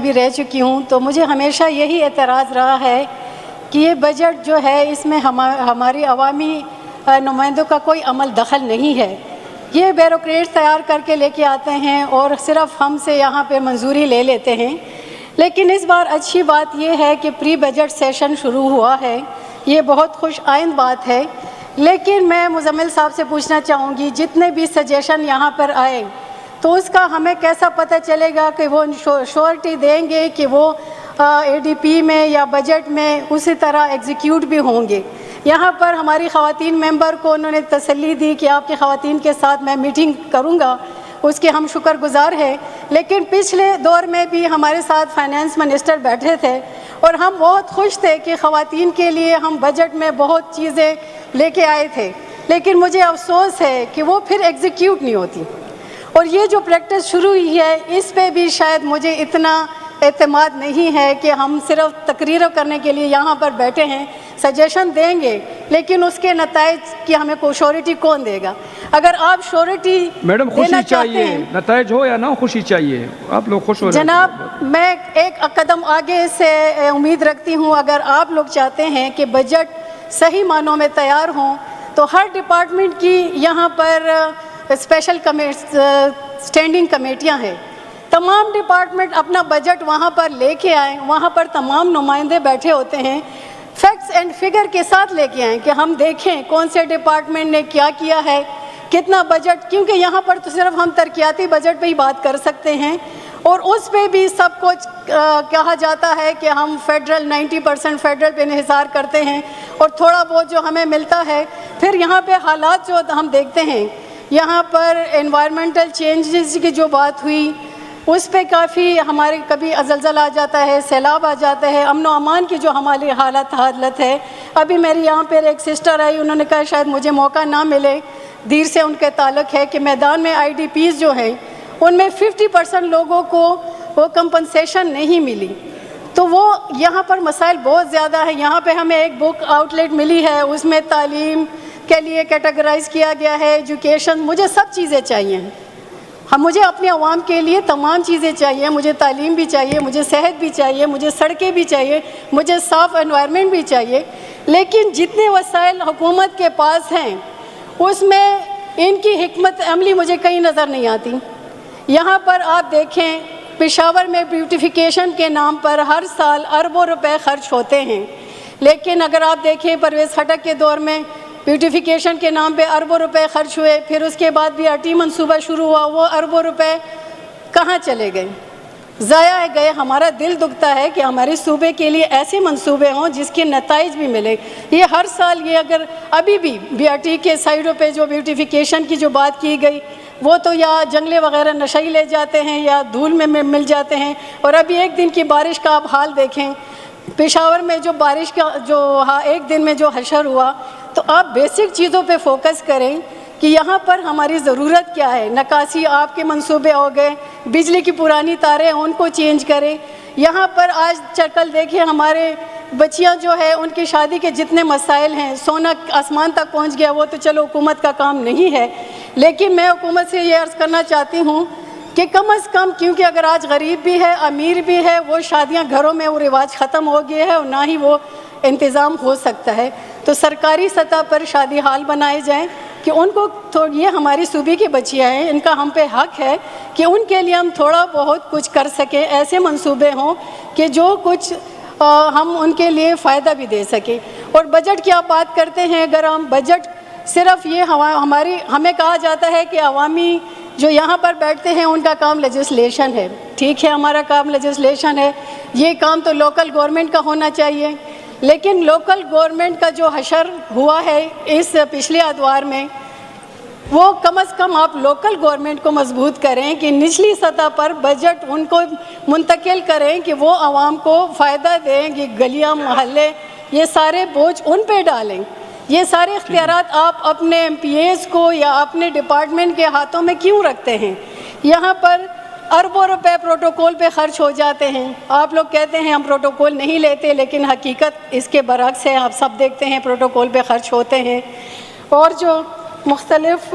بھی رہ چکی ہوں تو مجھے ہمیشہ یہی اعتراض رہا ہے کہ یہ بجٹ جو ہے اس میں ہماری عوامی نمائندوں کا کوئی عمل دخل نہیں ہے. یہ بیوروکریٹس تیار کر کے لے کے آتے ہیں اور صرف ہم سے یہاں پہ منظوری لے لیتے ہیں. لیکن اس بار اچھی بات یہ ہے کہ پری بجٹ سیشن شروع ہوا ہے، یہ بہت خوش آئند بات ہے. لیکن میں مزمل صاحب سے پوچھنا چاہوں گی، جتنے بھی سجیشن یہاں پر آئے تو اس کا ہمیں کیسا پتہ چلے گا کہ وہ شورٹی دیں گے کہ وہ اے ڈی پی میں یا بجٹ میں اسی طرح ایگزیکیوٹ بھی ہوں گے. یہاں پر ہماری خواتین ممبر کو انہوں نے تسلی دی کہ آپ کی خواتین کے ساتھ میں میٹنگ کروں گا، اس کے ہم شکر گزار ہیں. لیکن پچھلے دور میں بھی ہمارے ساتھ فائنانس منسٹر بیٹھے تھے اور ہم بہت خوش تھے کہ خواتین کے لیے ہم بجٹ میں بہت چیزیں لے کے آئے تھے. لیکن مجھے افسوس ہے کہ وہ پھر ایگزیکیوٹ نہیں ہوتی. اور یہ جو پریکٹس شروع ہوئی ہے اس پہ بھی شاید مجھے اتنا اعتماد نہیں ہے کہ ہم صرف تقریر کرنے کے لیے یہاں پر بیٹھے ہیں، سجیشن دیں گے لیکن اس کے نتائج کی ہمیں کو شورٹی کون دے گا؟ اگر آپ شورٹی میڈم خوشی چاہیے، نتائج ہو یا نہ خوشی چاہیے، آپ لوگ خوش ہو رہے ہیں. جناب میں ایک قدم آگے سے امید رکھتی ہوں، اگر آپ لوگ چاہتے ہیں کہ بجٹ صحیح معنوں میں تیار ہوں تو ہر ڈپارٹمنٹ کی یہاں پر اسپیشل اسٹینڈنگ کمیٹیاں ہیں. تمام ڈپارٹمنٹ اپنا بجٹ وہاں پر لے کے آئیں، وہاں پر تمام نمائندے بیٹھے ہوتے ہیں، فیکٹس اینڈ فگر کے ساتھ لے کے آئیں کہ ہم دیکھیں کون سے ڈپارٹمنٹ نے کیا کیا ہے، کتنا بجٹ، کیونکہ یہاں پر تو صرف ہم ترقیاتی بجٹ پہ ہی بات کر سکتے ہیں اور اس پہ بھی سب کچھ کہا جاتا ہے کہ ہم فیڈرل 90% فیڈرل پہ انحصار کرتے ہیں اور تھوڑا بہت جو ہمیں ملتا ہے. پھر یہاں پہ حالات جو ہم دیکھتے ہیں، یہاں پر انوائرمنٹل چینجز کی جو بات ہوئی اس پہ کافی ہمارے کبھی زلزلہ آ جاتا ہے، سیلاب آ جاتا ہے، امن و امان کی جو ہماری حالت ہے. ابھی میری یہاں پہ ایک سسٹر آئی، انہوں نے کہا شاید مجھے موقع نہ ملے، دیر سے ان کے تعلق ہے کہ میدان میں آئی ڈی پیز جو ہیں ان میں 50% لوگوں کو وہ کمپنسیشن نہیں ملی. تو وہ یہاں پر مسائل بہت زیادہ ہیں. یہاں پہ ہمیں ایک بک آؤٹ لیٹ ملی ہے، اس میں تعلیم کے لیے کیٹیگرائز کیا گیا ہے، ایجوکیشن، مجھے سب چیزیں چاہیے. مجھے اپنے عوام کے لیے تمام چیزیں چاہیے، مجھے تعلیم بھی چاہیے، مجھے صحت بھی چاہیے، مجھے سڑکیں بھی چاہیے، مجھے صاف انوائرمنٹ بھی چاہیے. لیکن جتنے وسائل حکومت کے پاس ہیں اس میں ان کی حکمت عملی مجھے کہیں نظر نہیں آتی. یہاں پر آپ دیکھیں پشاور میں بیوٹیفیکیشن کے نام پر ہر سال اربوں روپے خرچ ہوتے ہیں، لیکن اگر آپ دیکھیں پرویز خٹک کے دور میں بیوٹیفیکیشن کے نام پہ اربوں روپے خرچ ہوئے، پھر اس کے بعد بھی آر ٹی منصوبہ شروع ہوا، وہ اربوں روپے کہاں چلے گئے؟ ضائع گئے. ہمارا دل دکھتا ہے کہ ہمارے صوبے کے لیے ایسے منصوبے ہوں جس کے نتائج بھی ملے. یہ ہر سال یہ اگر ابھی بھی بی آر ٹی کے سائڈوں پہ جو بیوٹیفیکیشن کی جو بات کی گئی وہ تو یا جنگلے وغیرہ نشئی لے جاتے ہیں یا دھول میں مل جاتے ہیں. اور ابھی ایک دن کی بارش کا آپ حال دیکھیں، پشاور میں جو بارش کا جو ایک دن میں جو حشر ہوا. تو آپ بیسک چیزوں پہ فوکس کریں کہ یہاں پر ہماری ضرورت کیا ہے. نکاسی آپ کے منصوبے ہو گئے، بجلی کی پرانی تاریں ان کو چینج کریں. یہاں پر آج چکل دیکھیں ہمارے بچیاں جو ہے ان کی شادی کے جتنے مسائل ہیں، سونا آسمان تک پہنچ گیا، وہ تو چلو حکومت کا کام نہیں ہے. لیکن میں حکومت سے یہ عرض کرنا چاہتی ہوں کہ کم از کم، کیونکہ اگر آج غریب بھی ہے امیر بھی ہے، وہ شادیاں گھروں میں وہ رواج ختم ہو گئے ہے اور نہ ہی وہ انتظام ہو سکتا ہے. تو سرکاری سطح پر شادی ہال بنائے جائیں کہ ان کو یہ ہماری صوبے کی بچیاں ہیں، ان کا ہم پہ حق ہے کہ ان کے لیے ہم تھوڑا بہت کچھ کر سکیں. ایسے منصوبے ہوں کہ جو کچھ ہم ان کے لیے فائدہ بھی دے سکیں. اور بجٹ کی آپ بات کرتے ہیں، اگر ہم بجٹ صرف یہ ہمیں کہا جاتا ہے کہ عوامی جو یہاں پر بیٹھتے ہیں ان کا کام لیجسلیشن ہے. ٹھیک ہے، ہمارا کام لیجسلیشن ہے، یہ کام تو لوکل گورنمنٹ کا ہونا چاہیے. لیکن لوکل گورنمنٹ کا جو حشر ہوا ہے اس پچھلے ادوار میں، وہ کم از کم آپ لوکل گورنمنٹ کو مضبوط کریں کہ نچلی سطح پر بجٹ ان کو منتقل کریں کہ وہ عوام کو فائدہ دیں کہ گلیاں محلے یہ سارے بوجھ ان پہ ڈالیں. یہ سارے اختیارات آپ اپنے ایم پی ایز کو یا اپنے ڈپارٹمنٹ کے ہاتھوں میں کیوں رکھتے ہیں؟ یہاں پر اربوں روپے پروٹوکول پہ خرچ ہو جاتے ہیں. آپ لوگ کہتے ہیں ہم پروٹوکول نہیں لیتے، لیکن حقیقت اس کے برعکس ہے. آپ سب دیکھتے ہیں پروٹوکول پہ خرچ ہوتے ہیں. اور جو مختلف